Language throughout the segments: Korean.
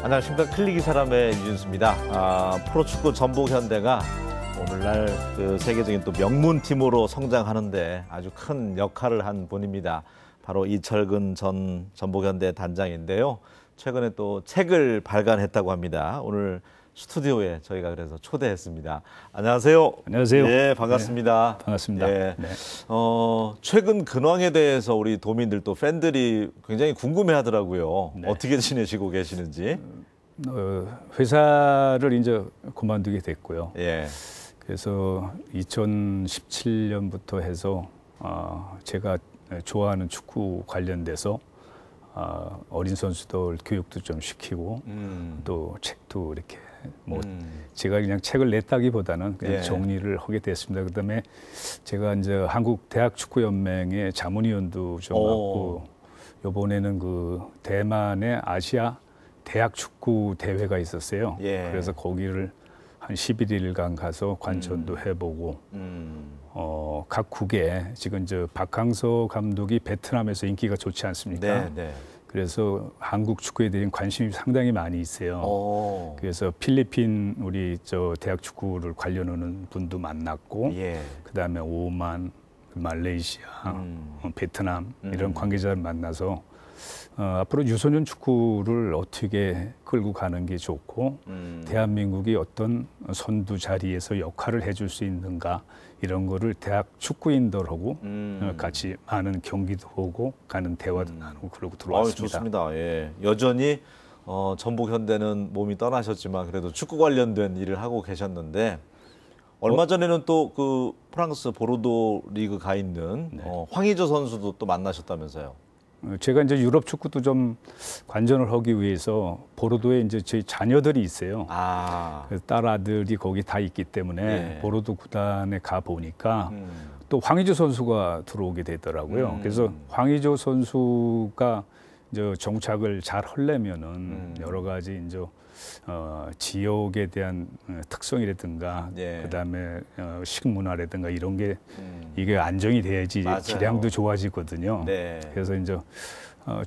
안녕하십니까. 클릭이 사람의 유진수입니다. 프로축구 전북현대가 오늘날 그 세계적인 또 명문팀으로 성장하는데 아주 큰 역할을 한 분입니다. 바로 이철근 전 전북현대 단장인데요. 최근에 또 책을 발간했다고 합니다. 오늘 스튜디오에 저희가 그래서 초대했습니다. 안녕하세요. 안녕하세요. 네, 반갑습니다. 네, 반갑습니다. 네. 네. 최근 근황에 대해서 우리 도민들 또 팬들이 굉장히 궁금해하더라고요. 네. 어떻게 지내시고 계시는지. 회사를 이제 그만두게 됐고요. 예. 그래서 2017년부터 해서 제가 좋아하는 축구 관련돼서 어린 선수들 교육도 좀 시키고 또 책도 이렇게 뭐 제가 그냥 책을 냈다기보다는 그냥 예. 정리를 하게 됐습니다. 그다음에 제가 이제 한국 대학 축구 연맹의 자문위원도 좀 맡고 이번에는 그 대만의 아시아 대학 축구 대회가 있었어요. 예. 그래서 거기를 한 11일간 가서 관전도 해보고 각 국에 지금 저 박항서 감독이 베트남에서 인기가 좋지 않습니까? 네, 네. 그래서 한국 축구에 대한 관심이 상당히 많이 있어요. 그래서 필리핀 우리 저 대학 축구를 관련하는 분도 만났고, 예. 그다음에 오만, 말레이시아, 베트남 이런 관계자를 만나서 앞으로 유소년 축구를 어떻게 끌고 가는 게 좋고 대한민국이 어떤 선두 자리에서 역할을 해줄 수 있는가 이런 거를 대학 축구인들하고 같이 많은 경기도 보고 가는 대화도 나누고 그러고 들어왔습니다. 좋습니다. 예. 여전히 전북현대는 몸이 떠나셨지만 그래도 축구 관련된 일을 하고 계셨는데 얼마 전에는 또 그 프랑스 보르도 리그 가 있는 네. 황의조 선수도 또 만나셨다면서요. 제가 이제 유럽 축구도 좀 관전을 하기 위해서 보르도에 이제 저희 자녀들이 있어요. 그래서 딸 아들이 거기 다 있기 때문에 예. 보르도 구단에 가 보니까 또 황의조 선수가 들어오게 되더라고요. 그래서 황의조 선수가 이제 정착을 잘 하려면은 여러 가지 이제 지역에 대한 특성이라든가 예. 그다음에 식문화라든가 이런 게 이게 안정이 돼야지 맞아요. 기량도 좋아지거든요. 네. 그래서 이제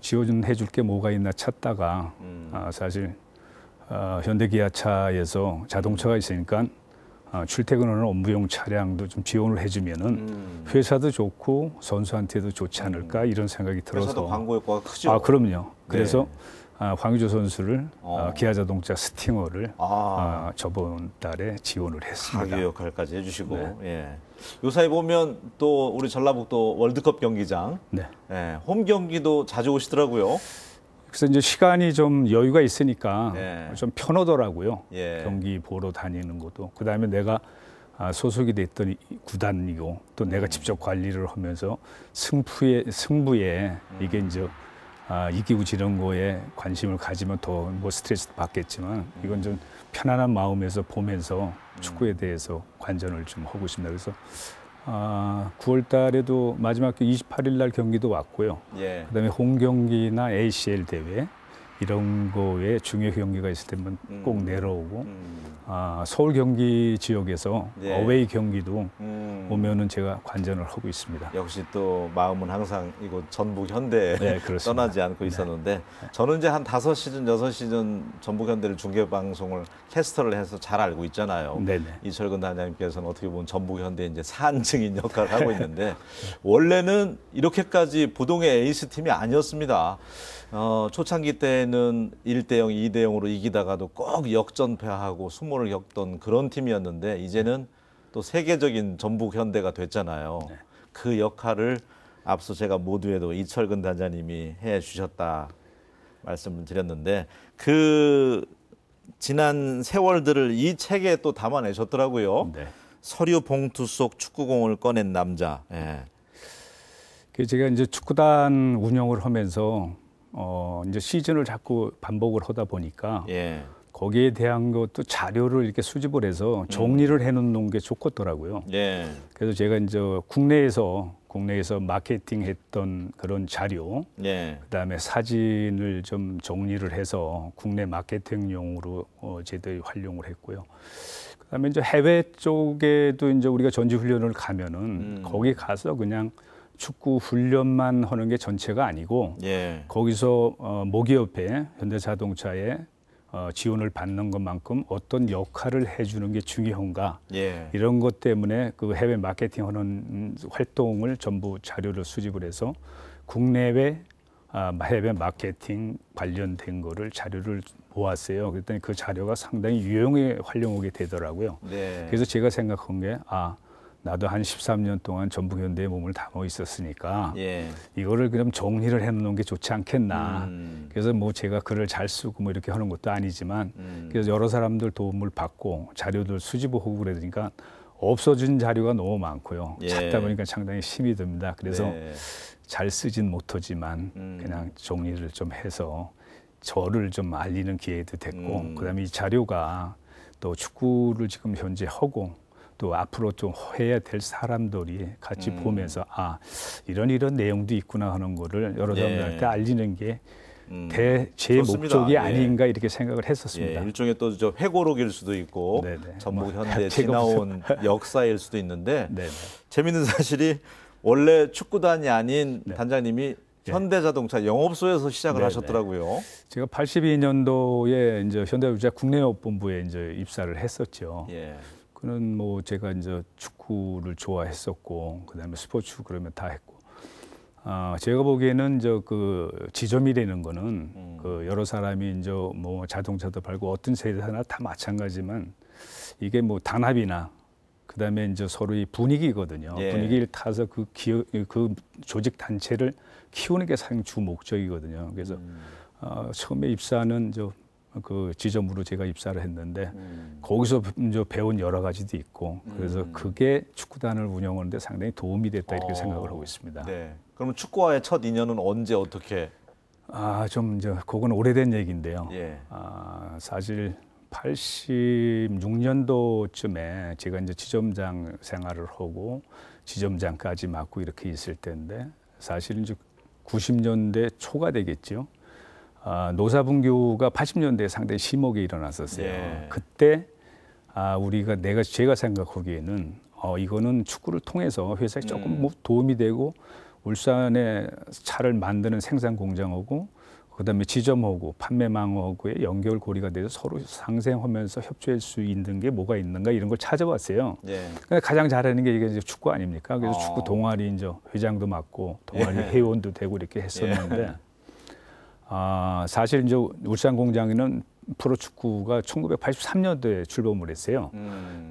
지원해 줄 게 뭐가 있나 찾다가 사실 현대기아차에서 자동차가 있으니까 출퇴근하는 업무용 차량도 좀 지원을 해주면은 회사도 좋고 선수한테도 좋지 않을까 이런 생각이 들어서 회사도 광고 효과가 크죠. 그럼요. 그래서 네. 황의조 선수를 기아자동차 스팅어를 저번 달에 지원을 했습니다. 가교 역할까지 해주시고. 네. 예. 요사이 보면 또 우리 전라북도 월드컵 경기장 네. 예, 홈 경기도 자주 오시더라고요. 그래서 이제 시간이 좀 여유가 있으니까 네. 좀 편하더라고요. 예. 경기 보러 다니는 것도. 그다음에 내가 소속이 됐던 구단이고 또 내가 직접 관리를 하면서 승부에 이게 이제 이기고 지는 거에 관심을 가지면 더 뭐 스트레스도 받겠지만 이건 좀 편안한 마음에서 보면서 축구에 대해서 관전을 좀 하고 있습니다. 그래서 9월 달에도 마지막 28일 날 경기도 왔고요. 예. 그다음에 홈 경기나 ACL 대회 이런 거에 중요 경기가 있을 때면 꼭 내려오고 서울 경기 지역에서 예. 어웨이 경기도 오면은 제가 관전을 하고 있습니다. 역시 또 마음은 항상 이곳 전북현대에 네, 그렇습니다. 떠나지 않고 있었는데 저는 이제 한 5시즌, 6시즌 전북현대를 중계방송을 캐스터를 해서 잘 알고 있잖아요. 네네. 이철근 단장님께서는 어떻게 보면 전북현대 이제 사안증인 역할을 하고 있는데 원래는 이렇게까지 부동의 에이스 팀이 아니었습니다. 초창기 때는 1대0, 2대0으로 이기다가도 꼭 역전패하고 수모를 겪던 그런 팀이었는데 이제는 또 세계적인 전북현대가 됐잖아요. 네. 그 역할을 앞서 제가 모두에도 이철근 단장님이 해주셨다 말씀을 드렸는데 그 지난 세월들을 이 책에 또 담아내셨더라고요. 네. 서류 봉투 속 축구공을 꺼낸 남자. 예. 제가 이제 축구단 운영을 하면서 이제 시즌을 자꾸 반복을 하다 보니까 예. 거기에 대한 것도 자료를 이렇게 수집을 해서 정리를 해놓는 게 좋겠더라고요. 예. 그래서 제가 이제 국내에서 마케팅했던 그런 자료, 예. 그다음에 사진을 좀 정리를 해서 국내 마케팅용으로 제대로 활용을 했고요. 그다음에 이제 해외 쪽에도 이제 우리가 전지 훈련을 가면은 거기 가서 그냥 축구 훈련만 하는 게 전체가 아니고 예. 거기서 모기업회 현대자동차에 지원을 받는 것만큼 어떤 역할을 해주는 게 중요한가 예. 이런 것 때문에 그 해외 마케팅하는 활동을 전부 자료를 수집을 해서 국내외 해외 마케팅 관련된 거를 자료를 모았어요. 그랬더니 그 자료가 상당히 유용하게 활용하게 되더라고요. 네. 그래서 제가 생각한 게 나도 한 13년 동안 전북현대의 몸을 담아 있었으니까 예. 이거를 그럼 정리를 해놓는 게 좋지 않겠나. 그래서 뭐 제가 글을 잘 쓰고 뭐 이렇게 하는 것도 아니지만 그래서 여러 사람들 도움을 받고 자료들 수집하고 그러니까 없어진 자료가 너무 많고요. 예. 찾다 보니까 상당히 힘이 듭니다. 그래서 네. 잘 쓰진 못하지만 그냥 정리를 좀 해서 저를 좀 알리는 기회도 됐고 그다음에 이 자료가 또 축구를 지금 현재 하고 또 앞으로 좀 해야 될 사람들이 같이 보면서 이런 내용도 있구나 하는 거를 여러 사람들한테 알리는 게 제 목적이 아닌가 이렇게 생각을 했었습니다. 예, 일종의 또 저 회고록일 수도 있고 네네. 전북 뭐, 현대 제가 지나온 역사일 수도 있는데 네네. 재밌는 사실이 원래 축구단이 아닌 네. 단장님이 현대자동차 영업소에서 시작을 네네. 하셨더라고요. 제가 82년도에 이제 현대자동차 국내업본부에 이제 입사를 했었죠. 예. 그는 뭐 제가 이제 축구를 좋아했었고 그다음에 스포츠 그러면 다 했고 제가 보기에는 그 지점이라는 거는 그 여러 사람이 이제 뭐 자동차도 팔고 어떤 세대나 다 마찬가지지만 이게 뭐 단합이나 그다음에 이제 서로의 분위기거든요. 예. 분위기를 타서 그 조직 단체를 키우는 게 상당 주 목적이거든요. 그래서 처음에 입사는 그 지점으로 제가 입사를 했는데 거기서 이제 배운 여러 가지도 있고 그래서 그게 축구단을 운영하는데 상당히 도움이 됐다 이렇게 생각을 하고 있습니다. 네. 그럼 축구와의 첫 인연은 언제 어떻게? 좀 이제 그건 오래된 얘기인데요. 예. 사실 86년도쯤에 제가 이제 지점장 생활을 하고 지점장까지 맡고 이렇게 있을 때인데 사실 이제 90년대 초가 되겠죠. 노사분규가 80년대에 상당히 심하게 일어났었어요. 예. 그때 제가 생각하기에는 이거는 축구를 통해서 회사에 조금 뭐 도움이 되고 울산에 차를 만드는 생산 공장하고 그다음에 지점하고 판매망하고의 연결고리가 돼서 서로 상생하면서 협조할 수 있는 게 뭐가 있는가 이런 걸 찾아봤어요. 예. 근데 가장 잘하는 게 이게 이제 축구 아닙니까? 그래서 축구 동아리 이제 회장도 맡고 동아리 회원도 되고 이렇게 했었는데 사실 이제 울산 공장에는 프로축구가 1983년도에 출범을 했어요.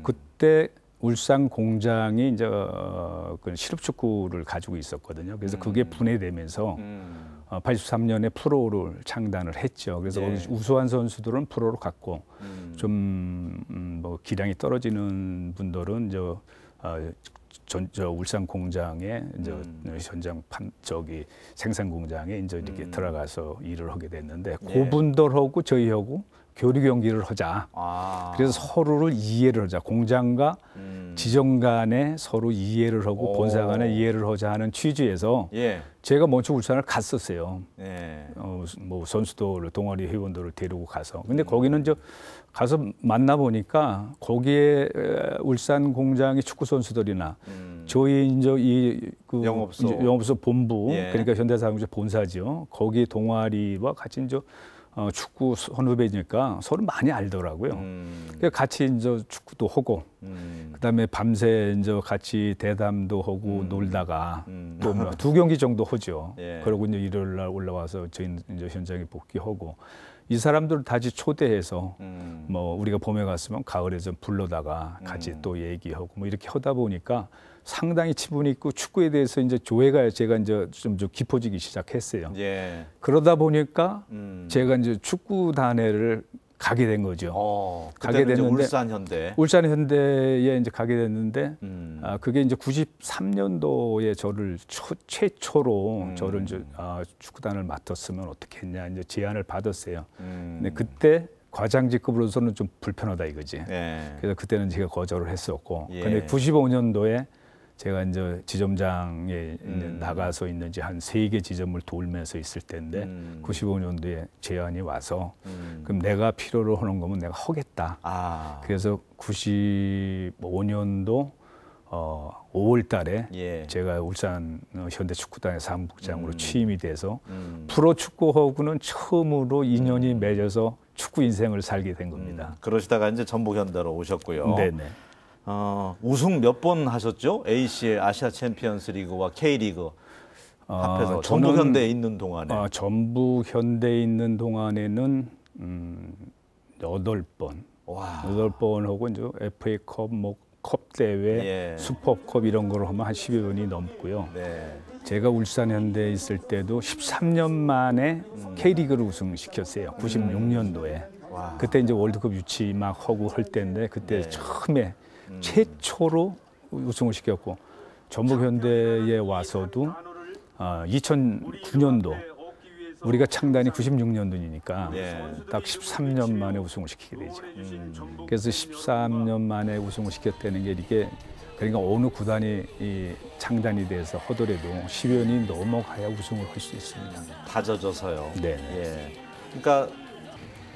그때 울산 공장이 이제 그 실업축구를 가지고 있었거든요. 그래서 그게 분해되면서 83년에 프로를 창단을 했죠. 그래서 거기 우수한 선수들은 프로로 갔고 좀 뭐 기량이 떨어지는 분들은 울산 공장에 이제 현장 생산 공장에 이제 이렇게 들어가서 일을 하게 됐는데 그분들하고 저희하고 교류 경기를 하자. 그래서 서로를 이해를 하자. 공장과 지점 간에 서로 이해를 하고 본사 간에 이해를 하자 하는 취지에서 제가 먼저 울산을 갔었어요. 뭐 선수들, 동아리 회원들을 데리고 가서. 근데 거기는 가서 만나 보니까 거기에 울산 공장의 축구 선수들이나 저희 이제 그 영업소 본부 그러니까 현대자동차 본사죠. 거기 동아리와 같이 이제 축구 선후배니까 서로 많이 알더라고요. 그래서 같이 이제 축구도 하고, 그다음에 밤새 이제 같이 대담도 하고 놀다가 또 뭐 2경기 정도 하죠. 그러고 이제 일요일 날 올라와서 저희 이제 현장에 복귀하고 이 사람들을 다시 초대해서 뭐 우리가 봄에 갔으면 가을에 좀 불러다가 같이 또 얘기하고 뭐 이렇게 하다 보니까 상당히 치분이 있고 축구에 대해서 이제 조예가 제가 이제 좀 깊어지기 시작했어요. 그러다 보니까 제가 이제 축구단회를 가게 된 거죠. 가게 됐는데 울산 현대에 이제 가게 됐는데 그게 이제 93년도에 저를 최초로 저를 이제 축구단을 맡았으면 어떻게 했냐 이제 제안을 받았어요. 근데 그때 과장직급으로서는 좀 불편하다 이거지. 그래서 그때는 제가 거절을 했었고, 근데 95년도에 제가 이제 지점장에 나가서 있는지 한 3개 지점을 돌면서 있을 때인데 95년도에 제안이 와서 그럼 내가 필요로 하는 거면 내가 하겠다. 그래서 95년도 5월 달에 제가 울산 현대축구단의 사무국장으로 취임이 돼서 프로축구하고는 처음으로 인연이 맺어서 축구 인생을 살게 된 겁니다. 그러시다가 이제 전북현대로 오셨고요. 네네. 우승 몇 번 하셨죠? ACL 아시아 챔피언스 리그와 K리그 합해서 전북현대에 있는 동안에. 전북현대에 있는 동안에는 8번. 와. 8번 하고 이제 FA컵 컵 대회, 예. 슈퍼컵 이런 걸 하면 한 10여 번이 넘고요. 네. 제가 울산현대에 있을 때도 13년 만에 K리그를 우승시켰어요. 96년도에. 와. 그때 이제 월드컵 유치 막 하고 할 때인데 그때 네. 처음에 최초로 우승을 시켰고 전북현대에 와서도 2009년도 우리가 창단이 96년도니까 예. 딱 13년 만에 우승을 시키게 되죠. 그래서 13년 만에 우승을 시켰다는 게 이게 그러니까 어느 구단이 이 창단이 돼서 하더라도 10여 년이 넘어가야 우승을 할 수 있습니다. 다져져서요. 네. 예. 그러니까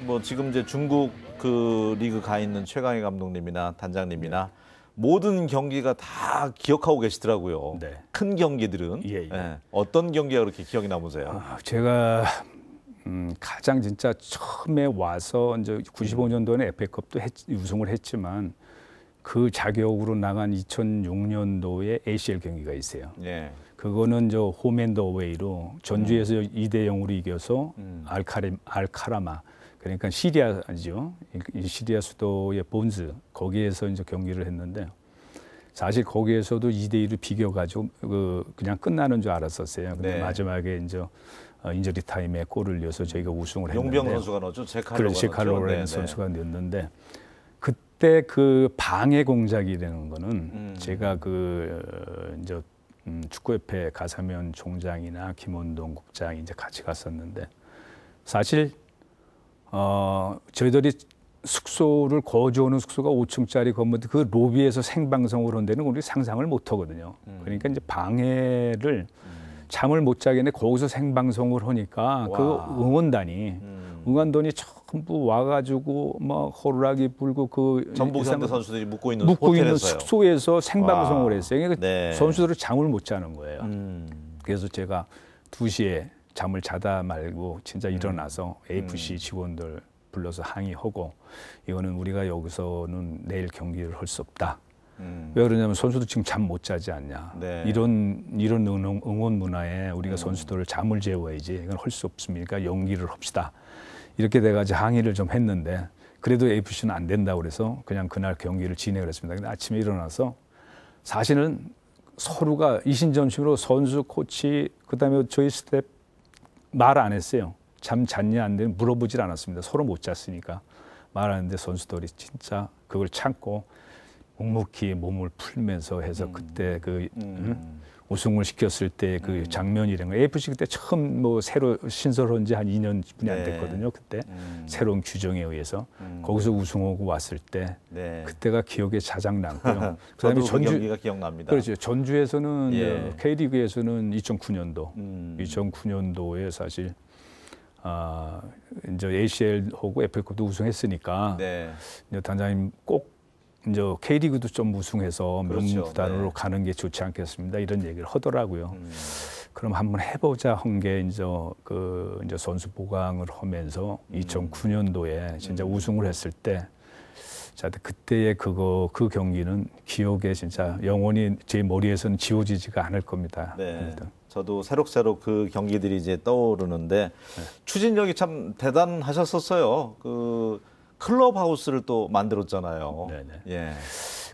뭐 지금 이제 중국 그 리그 가 있는 최강희 감독님이나 단장님이나 모든 경기가 다 기억하고 계시더라고요. 네. 큰 경기들은 예, 예. 어떤 경기가 그렇게 기억이 남으세요? 제가 가장 진짜 처음에 와서 이제 95년도에는 FA컵도 우승을 했지만 그 자격으로 나간 2006년도에 ACL 경기가 있어요. 예. 그거는 저 홈앤더웨이로 전주에서 2대 0으로 이겨서 알카라마 그러니까 시리아죠. 이 시리아 수도의 본즈 거기에서 이제 경기를 했는데 사실 거기에서도 2대 2로 비겨가지고 그냥 끝나는 줄 알았었어요. 근데 네. 마지막에 이제 인저리 타임에 골을 넣어서 저희가 우승을 했는데. 용병 선수가 넣었죠. 제칼 로렌 선수가 넣었는데 그때 그 방해 공작이라는 거는 제가 이제 축구협회 가사면 총장이나 김원동 국장이 이제 같이 갔었는데 사실 저희들이 숙소를 거주하는 숙소가 5층짜리 건물인데 그 로비에서 생방송을 한 데는 우리 상상을 못 하거든요. 그러니까 이제 방해를 잠을 못 자겠네 거기서 생방송을 하니까 와. 그 응원단이 전부 와가지고 막 호루라기 불고 그 전북현대 선수들이 묵고 있는 숙소에서 생방송을 했어요. 그러니까 네. 선수들은 잠을 못 자는 거예요. 그래서 제가 2시에 잠을 자다 말고 진짜 일어나서 AFC 직원들 불러서 항의하고 이거는 우리가 여기서는 내일 경기를 할 수 없다. 왜 그러냐면 선수도 지금 잠 못 자지 않냐. 네. 이런 응원 문화에 우리가 선수들을 잠을 재워야지. 이건 할 수 없습니까? 연기를 합시다. 이렇게 돼가지고 항의를 좀 했는데 그래도 AFC는 안 된다고 그래서 그냥 그날 경기를 진행을 했습니다. 근데 아침에 일어나서 사실은 서로가 이신점심으로 선수, 코치, 그다음에 저희 스텝 말 안 했어요. 잠 잤냐 안 되냐 물어보질 않았습니다. 서로 못 잤으니까 말 안 했는데 선수들이 진짜 그걸 참고 묵묵히 몸을 풀면서 해서 그때 우승을 시켰을 때 그 장면이란 거 AFC 그때 처음 뭐 새로 신설한 지 한 2년뿐이 안 됐거든요. 그때 새로운 규정에 의해서 거기서 우승하고 왔을 때 그때가 기억에 자작 남고요. 그다음에 전주 경기가 기억납니다. 그렇죠. 전주에서는 예. K리그에서는 2009년도에 사실 이제 ACL하고 FA컵도 우승했으니까 네. 이제 단장님 꼭 이제 K리그도 좀 우승해서 그렇죠. 명문구단으로 네. 가는 게 좋지 않겠습니다. 이런 얘기를 하더라고요. 그럼 한번 해보자 한 게 이제 이제 선수 보강을 하면서 2009년도에 진짜 우승을 했을 때, 자 그때의 그 경기는 기억에 진짜 영원히 제 머리에서는 지워지지가 않을 겁니다. 네. 저도 새록새록 그 경기들이 이제 떠오르는데 추진력이 참 대단하셨었어요. 그 클럽하우스를 또 만들었잖아요. 네네. 예.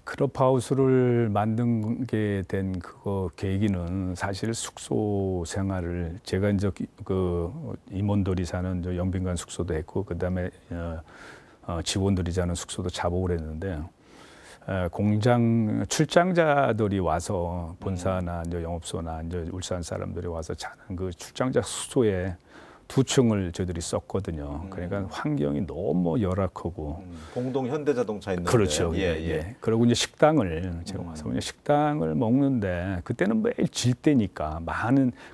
클럽하우스를 만든 게 된 그거 계기는 사실 숙소 생활을 제가 이제 그 임원들이 사는 저 영빈관 숙소도 했고 그다음에 직원들이 자는 숙소도 자복을 했는데 공장 출장자들이 와서 본사나 이제 영업소나 이제 울산 사람들이 와서 자는 그 출장자 숙소에 2층을 저희들이 썼거든요. 그러니까 환경이 너무 열악하고 공동 현대자동차 있는데. 그렇죠. 예. 그리고 이제 식당을 제가 와서 그냥 식당을 먹는데 그때는 매일 질 때니까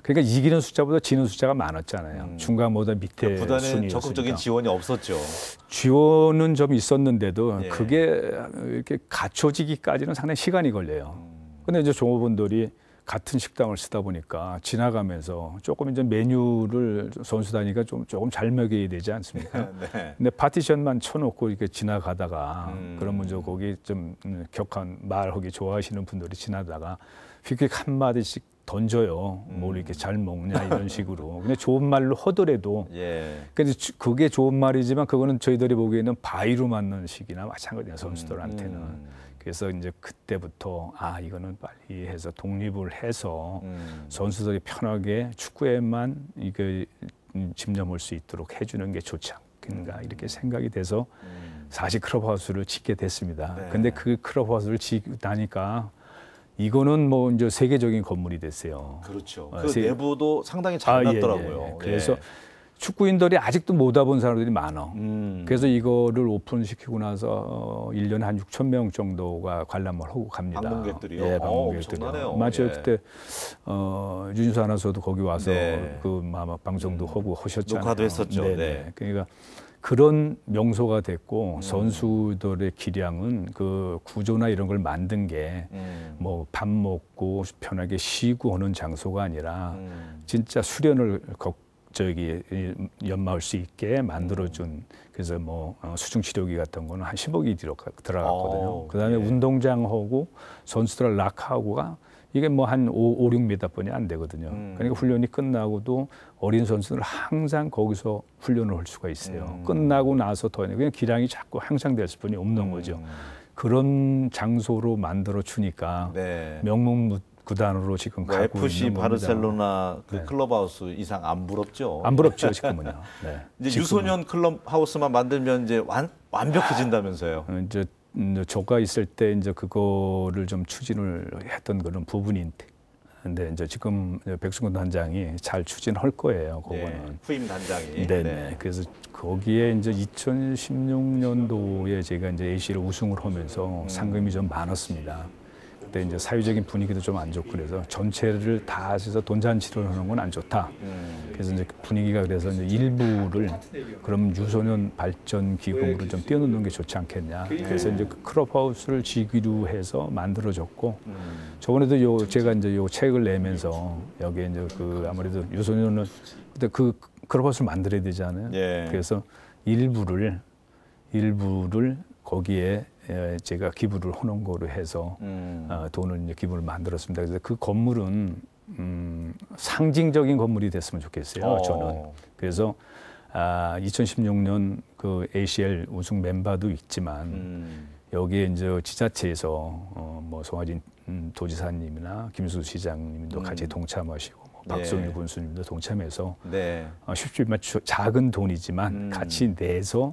그러니까 이기는 숫자보다 지는 숫자가 많았잖아요. 중간보다 밑에 구단에 순위였으니까. 적극적인 지원이 없었죠. 지원은 좀 있었는데도 예. 그게 이렇게 갖춰지기까지는 상당히 시간이 걸려요. 근데 이제 종업원들이 같은 식당을 쓰다 보니까 지나가면서 조금 이제 메뉴를 선수다니까 조금 잘 먹여야 되지 않습니까? 네. 근데 파티션만 쳐놓고 이렇게 지나가다가 그러면 저 거기 좀 격한 말하기 좋아하시는 분들이 지나다가 휙휙 한 마디씩 던져요. 뭘 이렇게 잘 먹냐 이런 식으로. 근데 좋은 말로 하더라도 예. 근데 그게 좋은 말이지만 그거는 저희들이 보기에는 바위로 맞는 식이나 마찬가지예요. 선수들한테는. 그래서 이제 그때부터 이거는 빨리 해서 독립을 해서 선수들이 편하게 축구에만 이게 집념할 수 있도록 해주는 게 좋지 않겠는가 이렇게 생각이 돼서 사실 클럽하우스를 짓게 됐습니다. 네. 근데 그 클럽하우스를 짓고 나니까 이거는 뭐 이제 세계적인 건물이 됐어요. 그렇죠. 그 내부도 상당히 잘 났더라고요. 예. 그래서 축구인들이 아직도 못 와본 사람들이 많아. 그래서 이거를 오픈시키고 나서 1년에 한 6천 명 정도가 관람을 하고 갑니다. 방문객들이요? 예, 방문객들이요. 엄청나네요. 맞죠. 예. 그때 윤수 아나운서도 거기 와서 네. 그 방송도 하고 하셨잖아요. 녹화도 했었죠. 네. 네. 그러니까 그런 명소가 됐고 선수들의 기량은 그 구조나 이런 걸 만든 게 뭐 밥 먹고 편하게 쉬고 하는 장소가 아니라 진짜 수련을 연마할 수 있게 만들어준 그래서 뭐 수중치료기 같은 거는 한 10억이 들어갔거든요. 그다음에 예. 운동장하고 선수들 락하고가 이게 뭐 한 5, 6m뿐이 안 되거든요. 그러니까 훈련이 끝나고도 어린 선수들 항상 거기서 훈련을 할 수가 있어요. 끝나고 나서 더 그냥 기량이 자꾸 향상될 수뿐이 없는 거죠. 그런 장소로 만들어 주니까 네. 명문 구단으로 지금 뭐 가고 FC 있는 겁니다. 바르셀로나 그 네. 클럽하우스 이상 안 부럽죠. 안 부럽죠 지금은요. 네. 이제 지금은. 유소년 클럽하우스만 만들면 이제 완벽해진다면서요. 이제 저가 있을 때 이제 그거를 좀 추진을 했던 그런 부분인데, 근데 이제 지금 백승근 단장이 잘 추진할 거예요. 그거는. 네. 후임 단장이. 네네. 그래서 거기에 이제 2016년도에 제가 이제 AC를 우승을 하면서 상금이 좀 많았습니다. 그때 이제 사회적인 분위기도 좀 안 좋고 그래서 전체를 다 해서 돈잔치를 하는 건 안 좋다. 그래서 이제 분위기가 그래서 이제 일부를 그럼 유소년 발전 기금으로 좀 띄워놓는 게 좋지 않겠냐. 그래서 이제 그 클럽하우스를 지기로 해서 만들어졌고 저번에도 제가 이제 요 책을 내면서 여기에 이제 그 아무래도 유소년은 그때 그 클럽하우스를 만들어야 되잖아요. 예. 그래서 일부를 거기에 제가 기부를 하는 거로 해서 돈을 이제 기부를 만들었습니다. 그래서 그 건물은 상징적인 건물이 됐으면 좋겠어요. 저는. 그래서 2016년 그 ACL 우승 멤버도 있지만 여기에 이제 지자체에서 뭐 송하진 도지사님이나 김수 시장님도 같이 동참하시고 박성일 군수님도 동참해서 네. 쉽지만 작은 돈이지만 같이 내서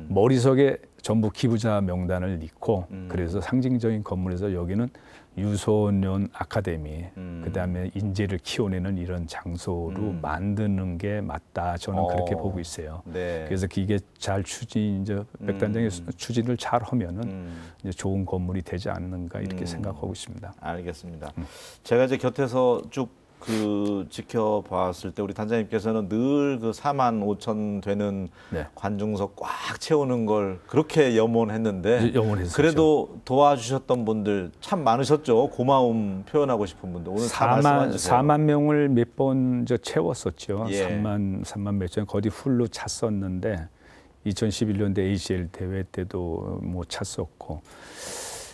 머리석에 전부 기부자 명단을 넣고 그래서 상징적인 건물에서 여기는 유소년 아카데미 그다음에 인재를 키워내는 이런 장소로 만드는 게 맞다. 저는 그렇게 보고 있어요. 네. 그래서 이게 잘 이제 백단장의 추진을 잘 하면은 이제 좋은 건물이 되지 않는가 이렇게 생각하고 있습니다. 알겠습니다. 제가 이제 곁에서 쭉 지켜봤을 때 우리 단장님께서는 늘 그 4만 5천 되는 네. 관중석 꽉 채우는 걸 그렇게 염원했는데 염원했었죠. 그래도 도와주셨던 분들 참 많으셨죠. 고마움 표현하고 싶은 분들 오늘 다 말씀해 주세요. 4만 명을 몇 번 채웠었죠. 예. 3만 몇 천 거의 풀로 찼었는데 2011년대 ACL 대회 때도 뭐 찼었고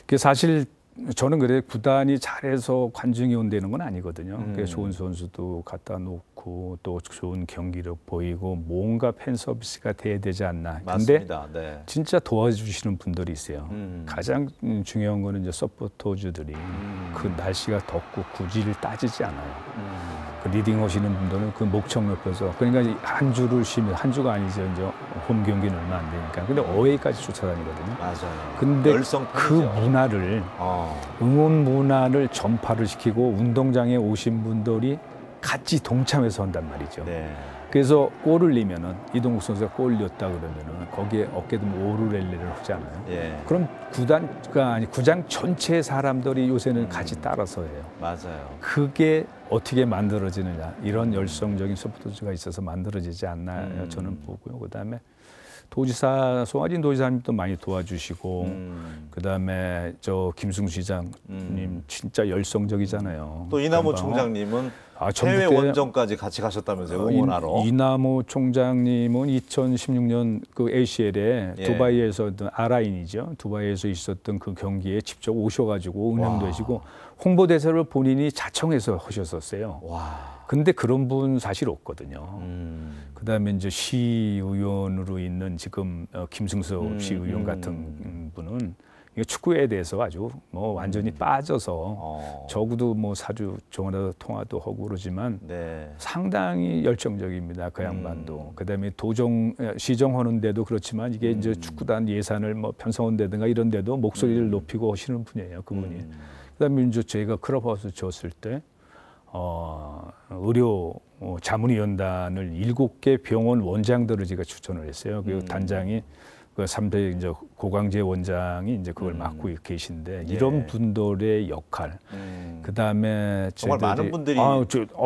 그 사실 저는 그래 구단이 잘해서 관중이 온다는 건 아니거든요. 그래서 좋은 선수도 갖다 놓고 또 좋은 경기력 보이고 뭔가 팬 서비스가 돼야 되지 않나. 맞습니다. 근데 네. 진짜 도와주시는 분들이 있어요. 가장 중요한 거는 이제 서포터즈들이 그 날씨가 덥고 구지를 따지지 않아요. 그 리딩 오시는 분들은 그 목청 옆에서 그러니까 한 주를 쉬면 한 주가 아니죠. 이제 홈 경기는 얼마 안 되니까. 근데 어웨이까지 쫓아다니거든요. 맞아요. 근데 열성 그 문화를 응원 문화를 전파를 시키고 운동장에 오신 분들이 같이 동참해서 한단 말이죠. 네. 그래서 골을 넣으면은 이동국 선수가 골 넣었다 그러면은 거기에 어깨 든 오르렐레를 하잖아요. 예. 그럼 구장 전체 사람들이 요새는 같이 따라서 해요. 맞아요. 그게 어떻게 만들어지느냐 이런 열성적인 서포터즈가 있어서 만들어지지 않나 저는 보고요. 그다음에 도지사 송하진 도지사님도 많이 도와주시고 그다음에 저 김승수 시장님 진짜 열성적이잖아요. 또 이남호 그러니까, 총장님은 전북대- 해외 원정까지 같이 가셨다면서요, 응원하러. 이남호 총장님은 2016년 그 ACL에 예. 두바이에서 아라인이죠. 두바이에서 있었던 그 경기에 직접 오셔가지고 응원되시고 홍보대사를 본인이 자청해서 하셨었어요. 와. 근데 그런 분 사실 없거든요. 그다음에 이제 시의원으로 있는 지금 김승수 시의원 같은 분은 이 축구에 대해서 아주 뭐 완전히 빠져서 적어도 뭐 사주 전화 통화도 하고 그러지만 네. 상당히 열정적입니다. 그 양반도. 그다음에 시정하는데도 그렇지만 이게 이제 축구단 예산을 뭐 편성한다든가 이런 데도 목소리를 높이고 하시는 분이에요. 그분이. 그다음에 이제 저희가 클럽하우스 지었을 때 의료 자문위원단을 7개 병원 원장들을 제가 추천을 했어요. 그 단장이 그 3대 이제 고광재 원장이 이제 그걸 맡고 계신데 이런 분들의 역할. 그다음에 정말 많은 분들이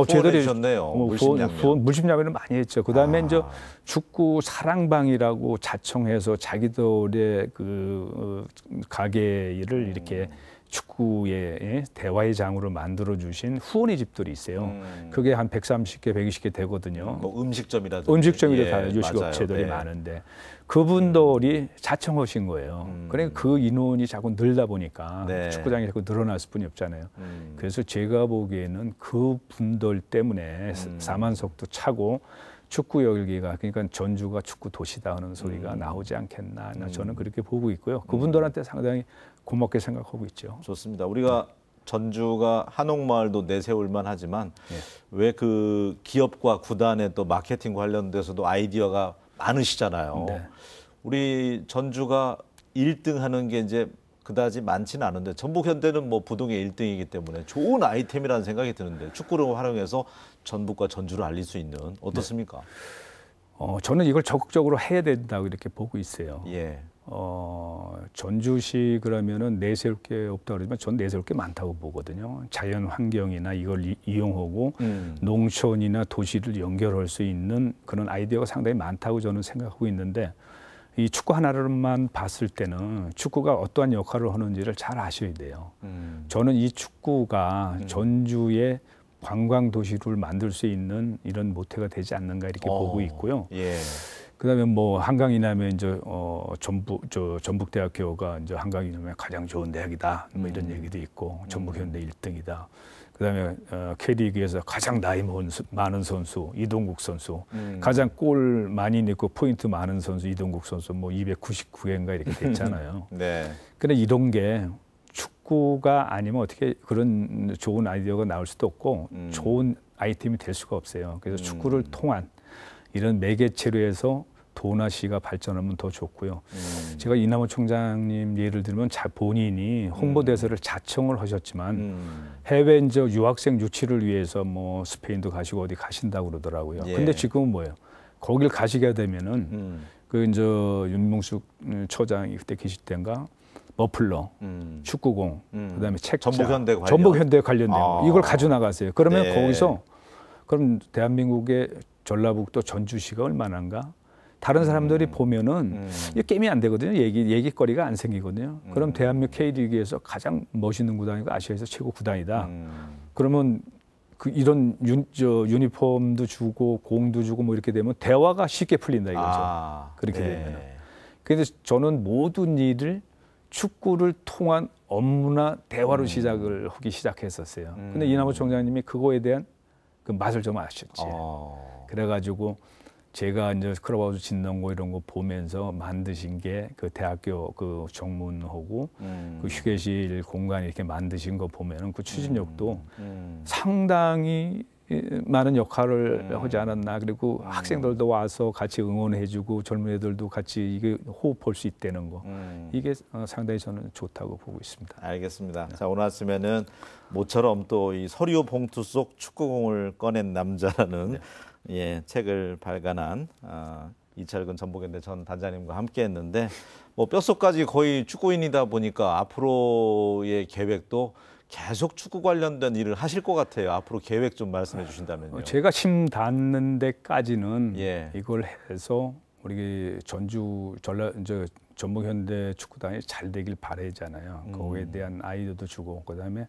저희들이 주셨네요. 물심양면을 많이 했죠. 그다음에 이제 축구 사랑방이라고 자청해서 자기들의 그 가게를 이렇게 축구의 대화의 장으로 만들어 주신 후원의 집들이 있어요. 그게 한 130개, 120개 되거든요. 뭐 음식점이라든지. 음식점이라 예, 다 요식 맞아요. 업체들이 네. 많은데 그분들이 자청하신 거예요. 그러니까 그 인원이 자꾸 늘다 보니까 네. 축구장이 자꾸 늘어날 수뿐이 없잖아요. 그래서 제가 보기에는 그 분들 때문에 4만석도 차고 축구 열기가 그러니까 전주가 축구 도시다 하는 소리가 나오지 않겠나 저는 그렇게 보고 있고요. 그분들한테 상당히 고맙게 생각하고 있죠. 좋습니다. 우리가 전주가 한옥마을도 내세울 만하지만 왜 그 기업과 구단의 또 마케팅 관련돼서도 아이디어가 많으시잖아요. 네. 우리 전주가 1등 하는 게 이제 그다지 많지는 않은데 전북현대는 뭐 부동의 1등이기 때문에 좋은 아이템이라는 생각이 드는데 축구를 활용해서 전북과 전주를 알릴 수 있는 어떻습니까? 저는 이걸 적극적으로 해야 된다고 이렇게 보고 있어요. 예. 전주시 그러면은 내세울 게 없다고 그러지만 전 내세울 게 많다고 보거든요. 자연 환경이나 이걸 이용하고 농촌이나 도시를 연결할 수 있는 그런 아이디어가 상당히 많다고 저는 생각하고 있는데 이 축구 하나로만 봤을 때는 축구가 어떠한 역할을 하는지를 잘 아셔야 돼요. 저는 이 축구가 전주의 관광 도시를 만들 수 있는 이런 모태가 되지 않는가 이렇게 보고 있고요. 예. 그다음에 뭐 한강이나면 이제 전북대학교가 이제 한강이나면 가장 좋은 대학이다 뭐 이런 얘기도 있고 전북현대 1등이다. 그다음에 K리그에서 가장 나이 많은 선수 이동국 선수, 가장 골 많이 넣고 포인트 많은 선수 이동국 선수 뭐 299개인가 이렇게 됐잖아요. 네. 근데 이런 게 축구가 아니면 어떻게 그런 좋은 아이디어가 나올 수도 없고 좋은 아이템이 될 수가 없어요. 그래서 축구를 통한 이런 매개체로 해서 도나시가 발전하면 더 좋고요. 제가 이남호 총장님 예를 들면 본인이 홍보대사를 자청을 하셨지만 해외 이제 유학생 유치를 위해서 뭐 스페인도 가시고 어디 가신다고 그러더라고요. 예. 근데 지금은 뭐예요? 거길 가시게 되면은 그 이제 윤명숙 처장이 그때 계실 때인가 머플러, 축구공, 그다음에 책자, 전북현대 관련된 거 이걸 가져 나가세요. 그러면 네. 거기서 그럼 대한민국의 전라북도 전주시가 얼마나인가? 다른 사람들이 보면은 이게 게임이 안 되거든요. 얘기거리가 안 생기거든요. 그럼 대한민국 K리그에서 가장 멋있는 구단이고 아시아에서 최고 구단이다. 그러면 이런 유니폼도 주고 공도 주고 뭐 이렇게 되면 대화가 쉽게 풀린다 이거죠. 그렇게 네. 되면. 그래서 저는 모든 일을 축구를 통한 업무나 대화로 시작을 하기 시작했었어요. 근데 이남호 총장님이 그거에 대한 그 맛을 좀 아셨지. 그래가지고 제가 이제 클럽하우스 짓는 거 이런 거 보면서 만드신 게 그 대학교 그 정문하고 그 휴게실 공간 이렇게 만드신 거 보면은 그 추진력도 상당히 많은 역할을 하지 않았나. 그리고 학생들도 와서 같이 응원해주고 젊은 애들도 같이 이게 호흡할 수 있다는 거. 이게 상당히 저는 좋다고 보고 있습니다. 알겠습니다. 자, 오늘 아침에는 모처럼 또 이 서류 봉투 속 축구공을 꺼낸 남자라는 예, 책을 발간한 이철근 전북현대 전 단장님과 함께했는데 뭐 뼛속까지 거의 축구인이다 보니까 앞으로의 계획도 계속 축구 관련된 일을 하실 것 같아요. 앞으로 계획 좀 말씀해 주신다면요. 제가 심 닿는 데까지는 예. 이걸 해서 우리 전주 전북 현대 축구단이 잘 되길 바라잖아요. 거기에 대한 아이디어도 주고 그다음에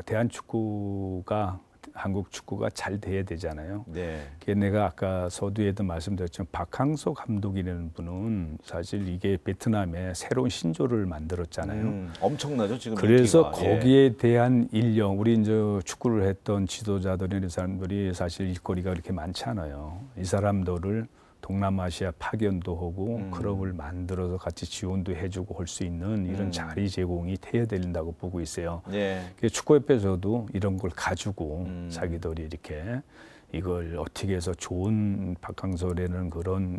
대한 축구가 한국 축구가 잘 돼야 되잖아요. 네. 그게 내가 아까 서두에도 말씀드렸지만 박항서 감독이라는 분은 사실 이게 베트남에 새로운 신조를 만들었잖아요. 엄청나죠 지금. 그래서 인기가. 거기에 대한 인력, 우리 이제 축구를 했던 지도자들이나 사람들이 사실 일거리가 그렇게 많지 않아요. 이 사람들을 동남아시아 파견도 하고 클럽을 만들어서 같이 지원도 해주고 할 수 있는 이런 자리 제공이 돼야 된다고 보고 있어요. 예. 축구협회에서도 이런 걸 가지고 자기들이 이렇게 이걸 어떻게 해서 좋은 박항서라는 그런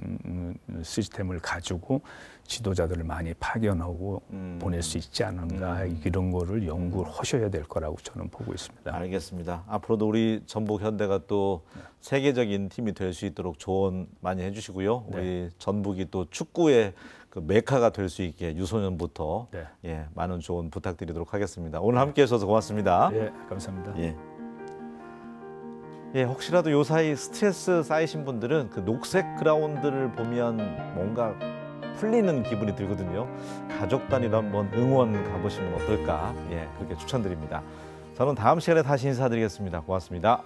시스템을 가지고 지도자들을 많이 파견하고 보낼 수 있지 않은가 이런 거를 연구를 하셔야 될 거라고 저는 보고 있습니다. 알겠습니다. 앞으로도 우리 전북 현대가 또 세계적인 팀이 될 수 있도록 조언 많이 해주시고요. 네. 우리 전북이 또 축구의 그 메카가 될 수 있게 유소년부터 네. 예, 많은 조언 부탁드리도록 하겠습니다. 오늘 함께해 주셔서 고맙습니다. 예, 감사합니다. 예. 예, 혹시라도 요 사이 스트레스 쌓이신 분들은 그 녹색 그라운드를 보면 뭔가 풀리는 기분이 들거든요. 가족 단위로 한번 응원 가보시면 어떨까? 예, 그렇게 추천드립니다. 저는 다음 시간에 다시 인사드리겠습니다. 고맙습니다.